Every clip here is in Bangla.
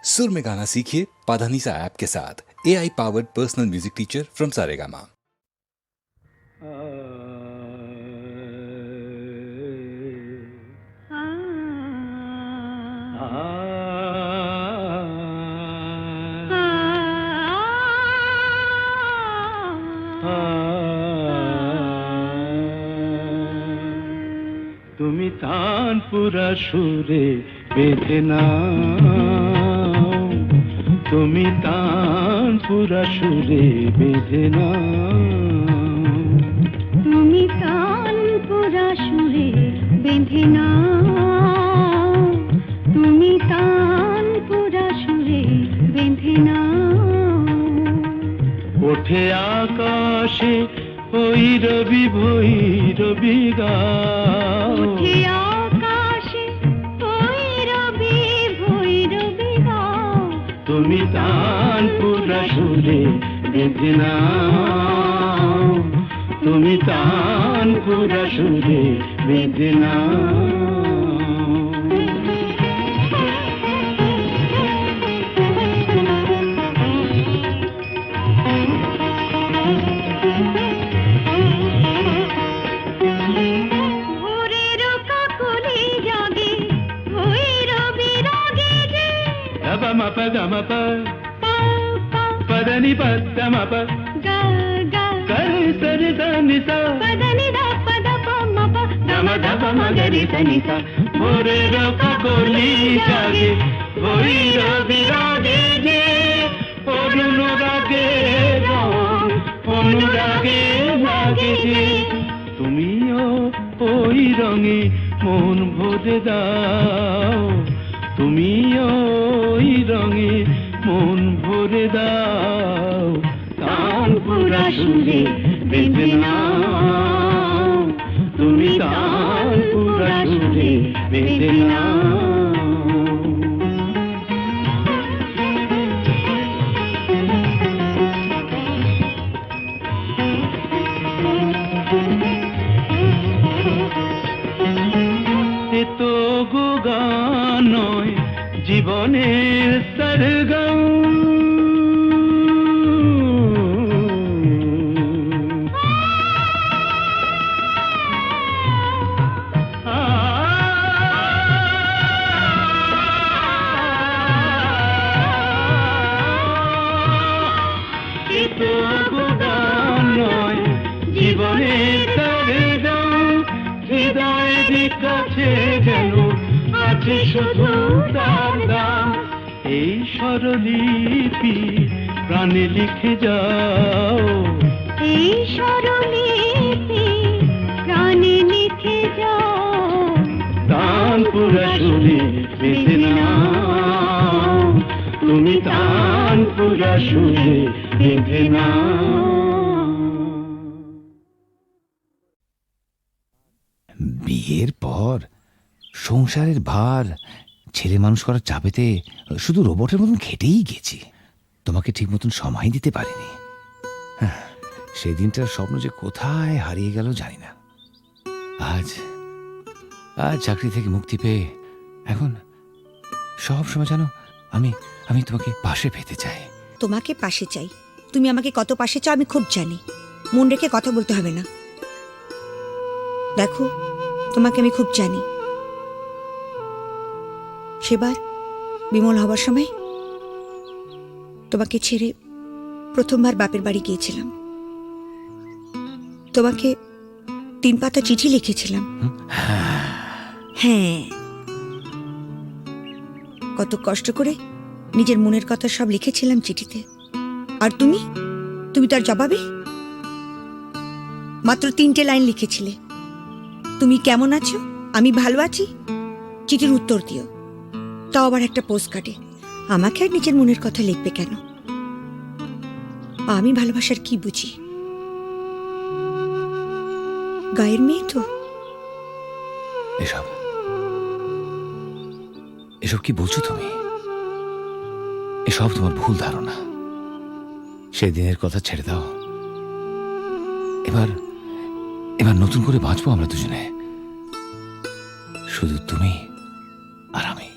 सुर में गाना सीखिए पाधानीसा ऐप के साथ। AI powered personal music teacher from Saregama. তুমি তানপুরা সুরে বেঁধে নাও, তুমি তানপুরা সুরে বেঁধে নাও, তুমি তানপুরা সুরে বেঁধে নাও, তুমি তানপুরা সুরে বেঁধে নাও। ওঠে আকাশে ভৈরবী ভৈরবী গাও, ওঠে আকাশে ভৈরবী ভৈরবী গাও, তুমি তানপুরা সুরে বেঁধে নাও, তুমি তানপুরা সুরে বেঁধে নাও। పదని పద్దమప గరి సరి సనిస పదని పద పమ గమ ధప మగరి సనిస ভোরের কাকলি জাগে ভৈরবী রাগে যে অনুরাগে রং অনুরাগে লাগে যে, তুমিও ওই রঙে মন ভরে দাও, তুমিও ওই রঙে মন ভরে দাও, তানপুরা সুরে বেঁধে নাও, তুমি তানপুরা সুরে বেঁধে নাও। এ তো গো গান নয়, জীবনের সরগম, জীবনের সরগম, হৃদয়ের কাছে যেন আছে শুধু তার দাম। এই স্বরলিপি প্রাণে লিখে যাও, এই স্বরলিপি প্রাণে লিখে যাও, তানপুরা সুরে বেঁধে নাও, তুমি তানপুরা সুরে বেঁধে নাও। বিয়ের পর সংসারের ভার ছেলে মানুষ করার চাপেতে শুধু রোবটের মতন খেটেই গেছি, তোমাকে ঠিক মতন সময় দিতে পারিনি। সেই দিনটার স্বপ্ন যে কোথায় হারিয়ে গেল জানি না। আজ আজ চাকরি থেকে মুক্তি পেয়ে এখন সব সময় জানো আমি আমি তোমাকে পাশে পেতে চাই। তোমাকে পাশে চাই, তুমি আমাকে কত পাশে চাও আমি খুব জানি, মন রেখে কথা বলতে হবে না। দেখো তোমাকে আমি খুব জানি। সেবার বিমল হবার সময় তোমাকে ছেড়ে প্রথমবার বাপের বাড়ি গিয়েছিলাম, তোমাকে 3 পাতা চিঠি লিখেছিলাম। হ্যাঁ, কত কষ্ট করে নিজের মনের কথা সব লিখেছিলাম চিঠিতে। আর তুমি তার জবাবে মাত্র 3টে লাইন লিখেছিলে, তুমি কেমন আছো, আমি ভালো আছি, চিঠির উত্তর দিও। তাও আবার একটা পোস্ট কার্ডে। আমাকে আর নিজের মনের কথা লিখবে কেন? আমি ভালোবাসার কি বুঝি? গায়ের মেয়ে তো। এসব এসব কি বলছো তুমি? এসব তোমার ভুল ধারণা। সেদিনের কথা ছেড়ে দাও। এবার এবার নতুন করে বাঁচবো আমরা দুজনে, শুধু তুমি আর আমি।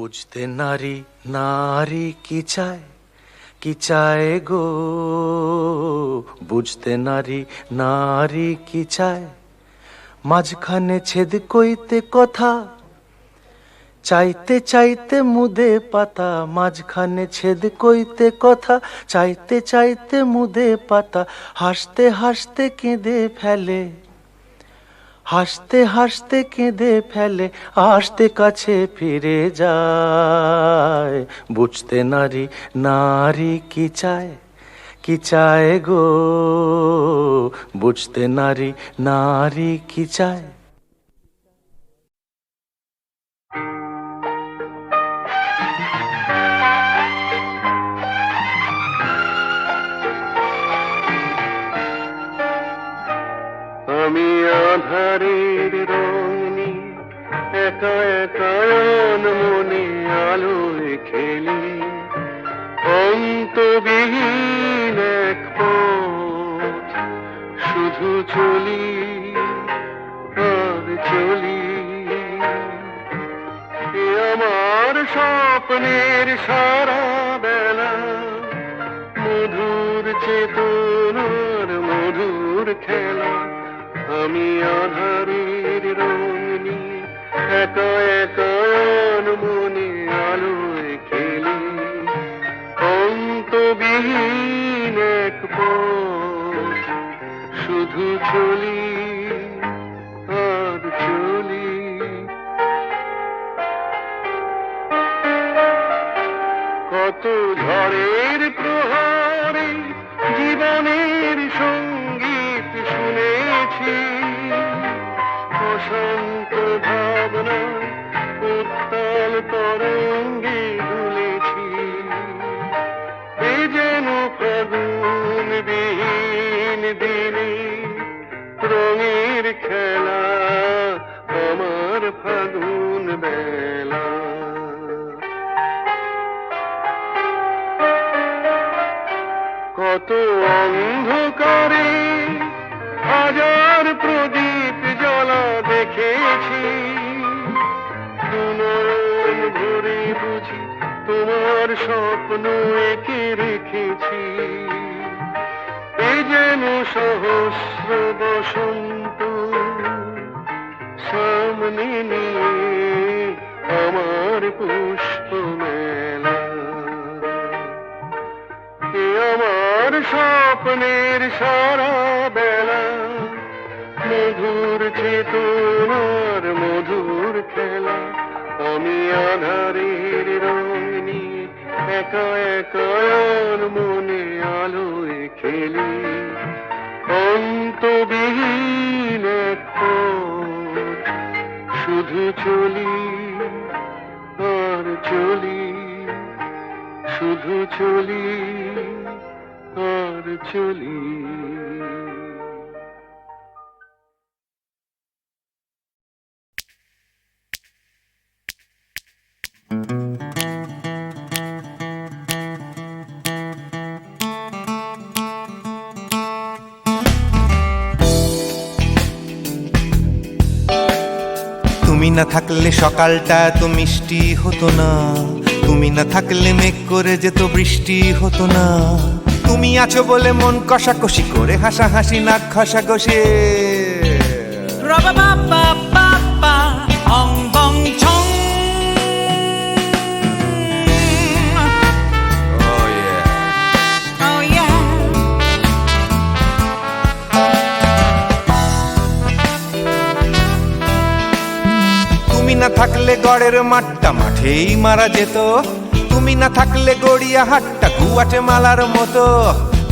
বুঝতে নারী নারী কি চায় গো, বুঝতে নারী নারী কি চায়, মাঝখানে ছেদ কইতে কথা, চাইতে চাইতে মুদে পাতা, মাঝখানে ছেদ কইতে কথা, চাইতে চাইতে মুদে পাতা, হাসতে হাসতে কেঁদে ফেলে, হাসতে হাসতে কেঁদে ফেলে, আসতে কাছে ফিরে যায়। বুঝতে নারী নারী কি চায় গো, বুঝতে নারী নারী কি চায়। আমি আধারের রং নিয়ে একা একা মনে আলোয় খেলি, অন্তবিহীন এক পথ শুধু চলি আর চলি। এ আমার স্বপ্নের সারা বেলা, মধুর চেতনার মধুর খেলা। আমি আধারের রং নিয়ে একা একা মনে আলোয় খেলি, অন্তবিহীন এক পথ শুধু চলি আর চলি। কত ঝড়ের প্রহরে জীবনের সঙ্গীত শুনেছি, অশান্ত ভাবনা উত্তাল তরঙ্গে দুলেছি। এ যেন ফাগুন বিহীন দিনে রঙের খেলা, আমার ফাগুন বেলা। কত অন্ধকারে হাজার প্রদীপ জ্বলা দেখেছি, দুনয়ন ভরে বুঝি তোমার স্বপ্ন এঁকে রেখেছি। এ যেন সহস্র বসন্ত সামনে নিয়ে আমার পুষ্প মেলা। এ আমার স্বপ্নের সারা বেলা, মধুর চেতনার মধুর খেলা। আমি আধারের রং নিয়ে একা একা মনে আলোয় খেলি, অন্তবিহীন এক পথ শুধু চলি আর চলি, শুধু চলি আর চলি। তুমি না থাকলে সকালটা এত মিষ্টি হতো না, তুমি না থাকলে মেঘ করে যেত বৃষ্টি হতো না। তুমি আছো বলে মন কষাকষি করে হাসাহাসি নাক ঘষাঘষি। তুমি না থাকলে গড়ের মাঠটা মাঠেই মারা যেত, তুমি না থাকলে গড়িয়া হাটটা গুয়াটে মালার মতো।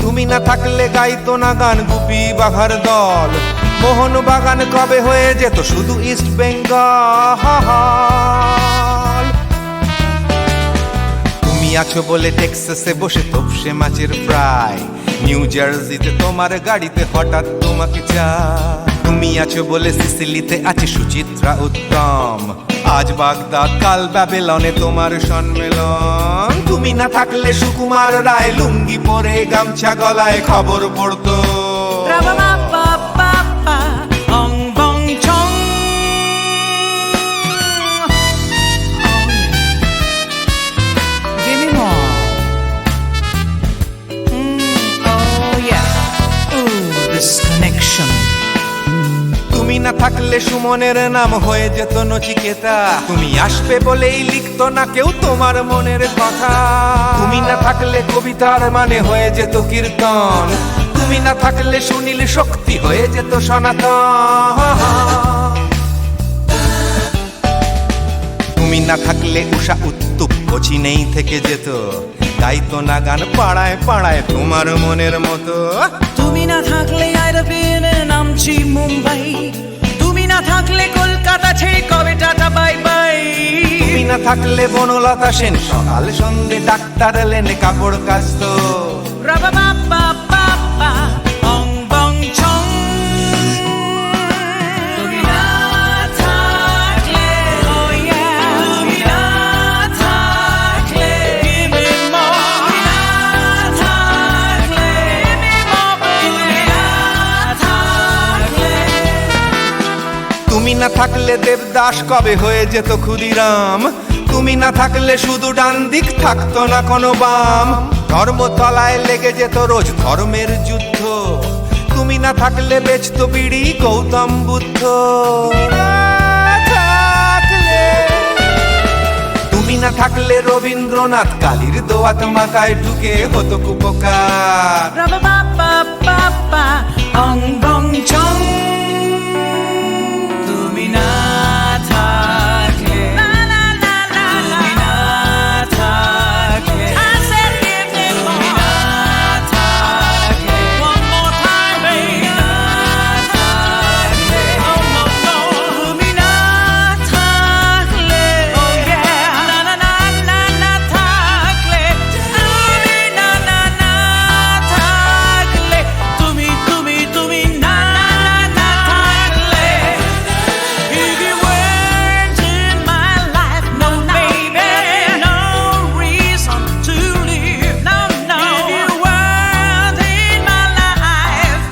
তুমি না থাকলে গাইতো না গান গুপি বাঘার দল, মোহন বাগান কবে হয়ে যেত শুধু ইস্ট বেঙ্গল। তুমি আছো বলে টেক্সাসে বসে তপসে মাছের ফ্রাই, নিউ জার্সিতে তোমার গাড়িতে হঠাৎ তোমাকে চাই। তুমি আছো বলে সিসিলিতে আছে সুচিত্রা উত্তম, আজ বাগদাদ কাল ব্যাবিলনে তোমার সম্মেলন। তুমি না থাকলে সুকুমার রায় লুঙ্গি পরে গামছা গলায় খবর পড়তো। থাকলে সুমনের নাম হয়ে যেত নচিকেতা। তুমি আসবে বলেই লিখতো না কেউ তোমার মনের কথা। তুমি না থাকলে কবিতার মানে হয়ে যেত কীর্তন। তুমি না থাকলে সুনীল শক্তি হয়ে যেত সনাতন। তুমি না থাকলে উষা উত্তুপ কোচিনেই থেকে যেত, গাইতো না গান পাড়ায় পাড়ায় তোমার মনের মতো। তুমি না থাকলে আইরবিনে নামছি মুম্বাই, তুমি না থাকলে কলকাতা ছেড়ে কবে টাটা বাই বাই। তুমি না থাকলে বনলতা সেন সকাল সন্ধে ডাক্তার লেনে কাপড় কাচতো। রাবা বাবা বাবা অং বং ছং। তুমি না থাকলে oh yeah, তুমি না থাকলে give me more, তুমি না থাকলে give me more, তুমি না থাকলে। তুমি না থাকলে দেবদাস কবে হয়ে যেত ক্ষুদিরাম। তুমি না থাকলে শুধু ডান দিক থাকতো না কোনো বাম। ধর্মতলায় লেগে যেত রোজ ধর্মের যুদ্ধ। তুমি না থাকলে বেচতো বিড়ি গৌতম বুদ্ধ। তুমি না থাকলে রবীন্দ্রনাথ কালীর দোয়াত মাথায় ঢুকে হতো কুপকার। রাবা বাবা বাবা অং বং ছং। তুমি না থাকলে না না না না, তুমি না থাকলে I said give me more, তুমি না থাকলে one more time baby, তুমি না থাকলে oh no no, তুমি না থাকলে oh yeah, না না না না না থাকলে, তুমি না না না থাকলে, তুমি তুমি তুমি না না না থাকলে। If you weren't in my life, no baby, no reason to live, no no. If you weren't in my life,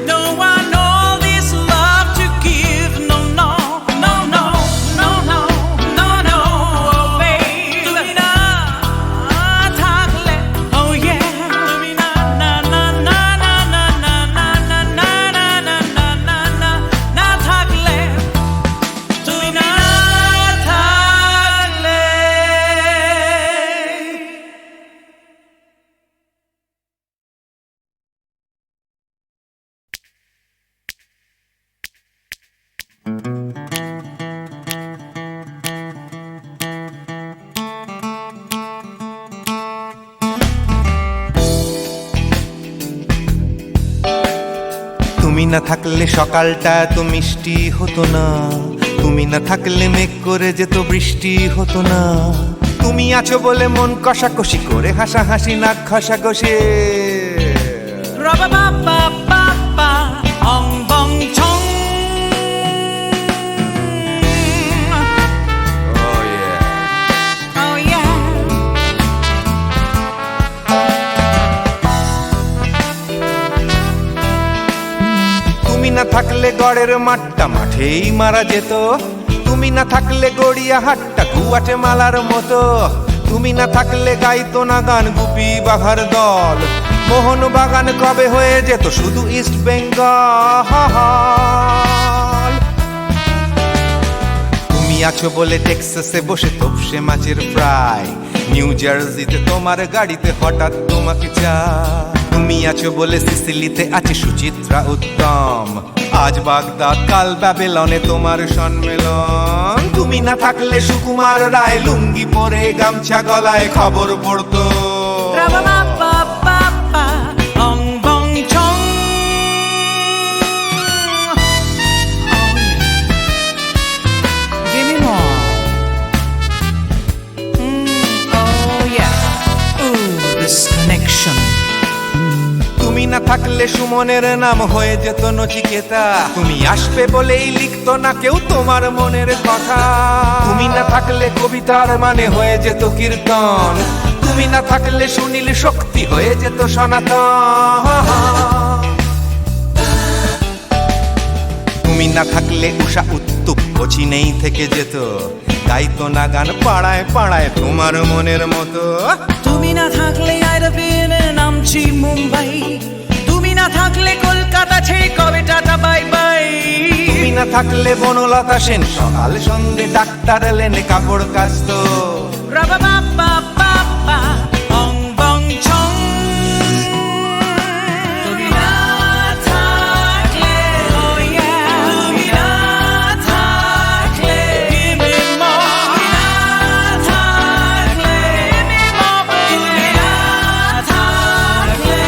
no one all this love to give, no no no no no no no no, oh baby. তুমি না থাকলে oh yeah, তুমি না না না না না না না না না না না না না না না না থাকলে, তুমি না থাকলে। তুমি না থাকলে সকালটা এত মিষ্টি হতো না। তুমি না থাকলে মেঘ করে যেত বৃষ্টি হতো না। তুমি আছো বলে মন কষাকষি করে হাসাহাসি নাক ঘষাঘষি। রাবা বাবা বাবা অং বং ছং। Oh yeah. তুমি না থাকলে গড়ের মাঠটা মাঠেই মারা যেত। তুমি না থাকলে গড়িয়া হাটটা গুয়াটে মালার মতো। তুমি না থাকলে গাইতো না গান গুপি বাঘার দল। মোহন বাগান কবে হয়ে যেত শুধু ইস্ট বেঙ্গল। তুমি আছো বলে টেক্সাসে বসে তোপসে মাছের ফ্রাই। নিউ জার্সিতে তোমার গাড়িতে হঠাৎ তোমাকে চাই। তুমি আছো বলে সিসিলিতে আছে সুচিত্রা উত্তম। আজ বাগদাদ কাল ব্যাবিলনে তোমার সম্মেলন। তুমি না থাকলে সুকুমার রায় লুঙ্গি পরে গামছা গলায় খবর পড়তো। রাবা বাবা বাবা অং বং ছং। Give me more. Oh yeah. Ooh, this connection. তুমি না থাকলে সুমনের নাম হয়ে যেত নচিকেতা। তুমি আসবে বলেই লিখতো না কেউ তোমার মনের কথা। তুমি না থাকলে কবিতার মানে হয়ে যেত কীর্তন। তুমি না থাকলে সুনীল শক্তি হয়ে যেত সনাতন। তুমি না থাকলে উষা উত্তুপ কোচিনেই থেকে যেত, গাইতো না গান পাড়ায় পাড়ায় তোমার মনের মতো। তুমি না থাকলে আইরবিনে নামছি মুম্বাই, তুমি না থাকলে কলকাতা ছেড়ে কবে টাটা বাই বাই। তুমি না থাকলে বনলতা সেন সকাল সন্ধে ডাক্তার এলেন কাপড় কাচত। Ra-ba-ba-ba-ba-ba, ong bong chong. তুমি না থাকলে, oh yeah, তুমি না থাকলে, give me more. তুমি না থাকলে, give me more, তুমি না থাকলে।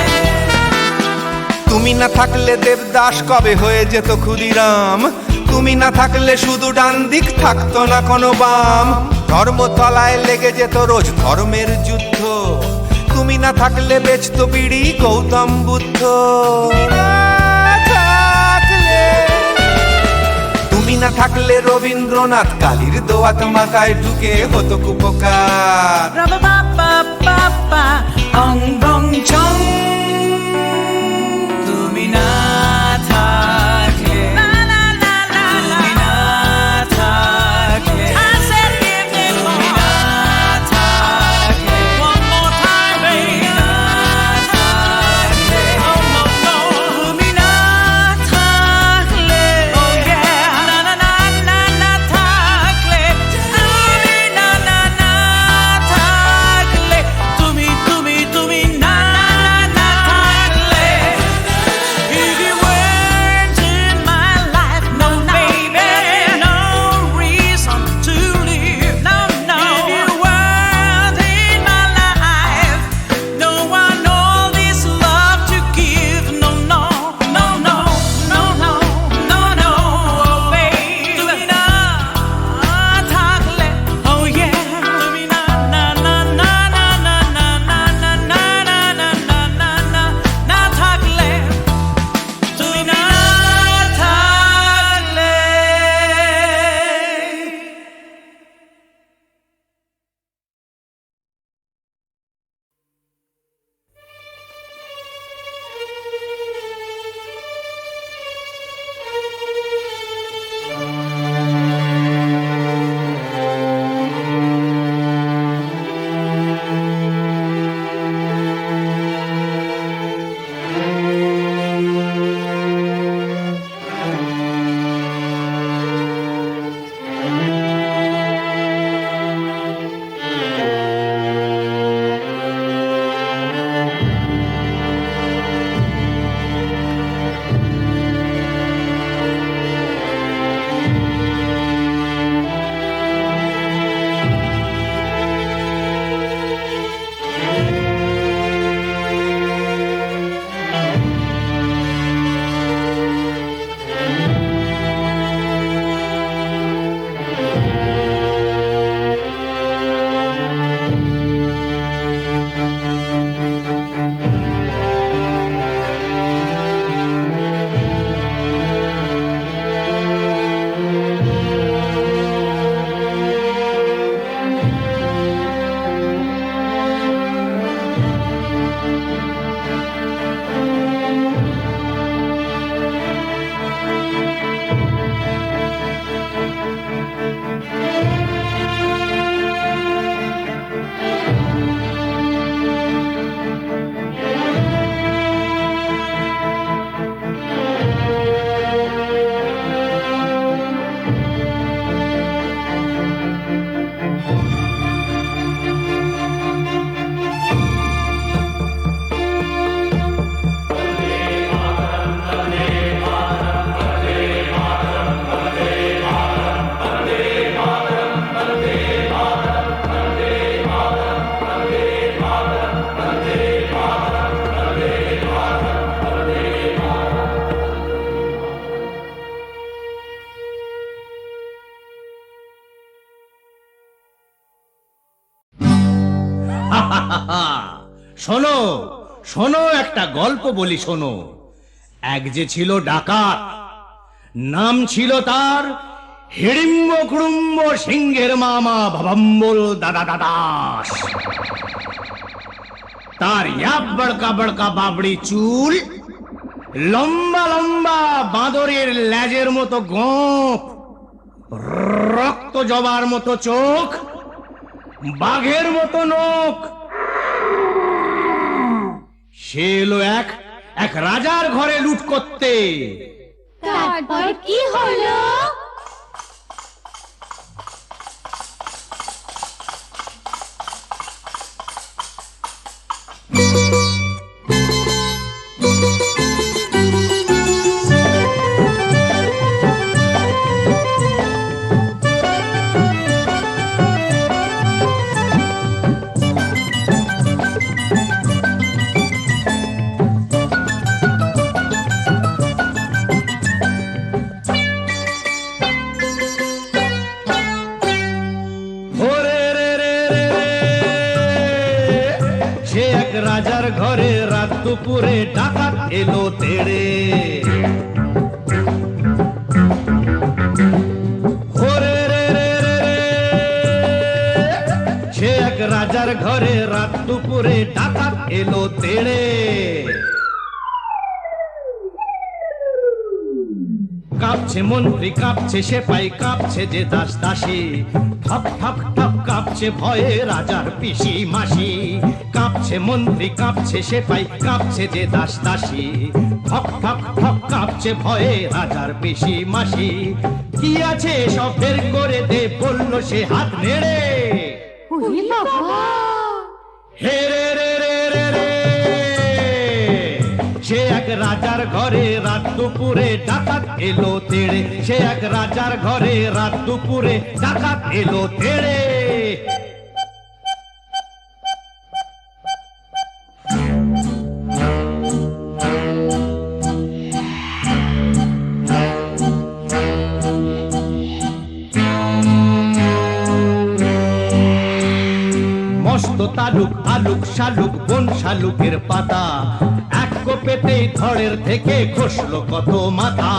তুমি না থাকলে দেবদাস কবে হয়ে যেত ক্ষুদিরাম, তুমি না থাকলে শুধু ডান দিক থাকতো না কোনো বাম, ধর্মতলায় লেগে যেত রোজ ধর্মের যুদ্ধ, তুমি না থাকলে বেচতো বিড়ি গৌতম বুদ্ধ। তুমি না থাকলে রবীন্দ্রনাথ কালীর দোয়াত মাথায় ঢুকে হতো কুপকার। Ra-ba-ba-ba-ba-ba, ong bong chong. তুমি না থাকলে, la la la la la, তুমি না থাকলে, I said give me more. তুমি না থাকলে, one more time, baby. তুমি না থাকলে, oh no no. তুমি না থাকলে, oh yeah, na na na na na থাকলে, তুমি না না না থাকলে, তুমি তুমি তুমি না না না থাকলে, if you weren't in my life, no baby, no reason to live, no no. If you weren't in my life, no one all this love to give, no no no no no no no no, oh baby. তুমি না থাকলে, oh yeah, তুমি না না না না না না না না না না না না না না না না থাকলে, তুমি না থাকলে। শোনো শোনো, একটা গল্প বলি শোনো। এক যে ছিল ডাকাত, নাম ছিল তার হিড়িম্ব কুড়ুম্ব সিংহের মামা ভবম্বল দাদা দাদাস। তার ইয়াব বড়কা বড়কা বাবড়ি চুল, লম্বা লম্বা বাঁদরের লেজের মতো গোঁফ, রক্ত জবার মতো চোখ, বাঘের মতো নখ। সে এলো এক রাজার ঘরে লুট করতে। তারপর কি হলো? ওরে রে রে রে রে, সে এক রাজার ঘরে রাত দুপুরে ডাকাত এলো তেড়ে। ওরে রে রে রে রে, সে এক রাজার ঘরে রাত দুপুরে ডাকাত এলো তেড়ে। কাঁপছে মন্ত্রী, কাঁপছে সেপাই, কাঁপছে যে দাস দাসী, ঠক ঠক ঠক কাঁপছে ভয়ে রাজার পিসি মাসি। কাঁপছে মন্ত্রী, কাঁপছে সেপাই, কাঁপছে যে দাস দাসী, ঠক ঠক ঠক কাঁপছে ভয়ে রাজার পিসি মাসি। কি আছে সব বের করে দে, বলল সে হাত নেড়ে। ওরে বাবা! হে রে রে রে রে রে, সে এক রাজার ঘরে রাত দুপুরে ডাকাত এলো তেড়ে। সে এক রাজার ঘরে রাত দুপুরে ডাকাত এলো তেড়ে। মস্ত তালুক আলুক শালুক বন শালুকের পাতা, এক কোপেতেই ধড়ের থেকে খসলো কত মাথা।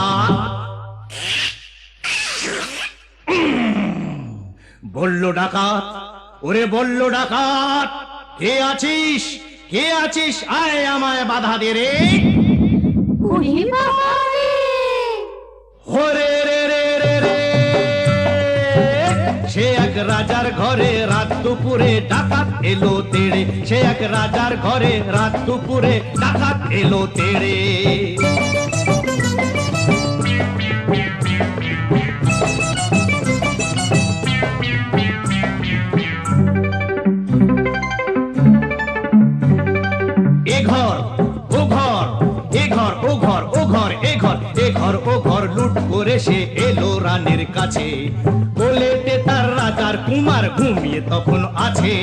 বলল ডাকাত, ওরে বলল ডাকাত, কে আছিস কে আছিস, আয় আমায় বাধা দে রে। ওরে বাবা রে! ওরে রে রে রে রে, সে এক রাজার ঘরে রাত দুপুরে ডাকাত এলো তেড়ে। সে এক রাজার ঘরে রাত দুপুরে ডাকাত এলো তেড়ে। এ ঘর ও ঘর, এ ঘর ও ঘর, ও ঘর এ ঘর, এ ঘর ও ঘর লুট করে সে এলো রানীর কাছে। কোলেতে তার রাজার কুমার ঘুমিয়ে তখন আছে।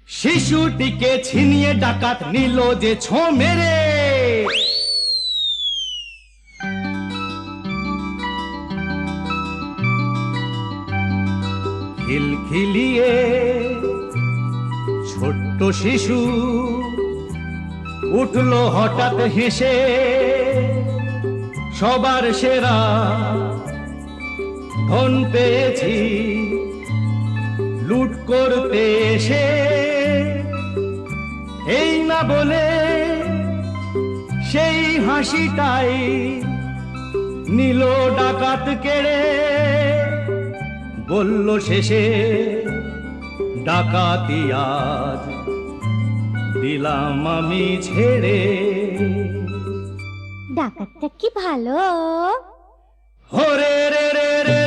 শিশুটিকে ছিনিয়ে ডাকাত নিল যে ছো মেরে। খিলখিলিয়ে ছোট্ট শিশু উঠলো হঠাৎ হেসে, সবার সেরা ধন পেয়েছি লুট করতে এসে। এই না বলে সেই হাসিটাই নিল ডাকাত কেড়ে। বলল শেষে ডাকাতি আজ দিলাম আমি ছেড়ে। ডাকাতটা কি ভালো! হরে রে রে রে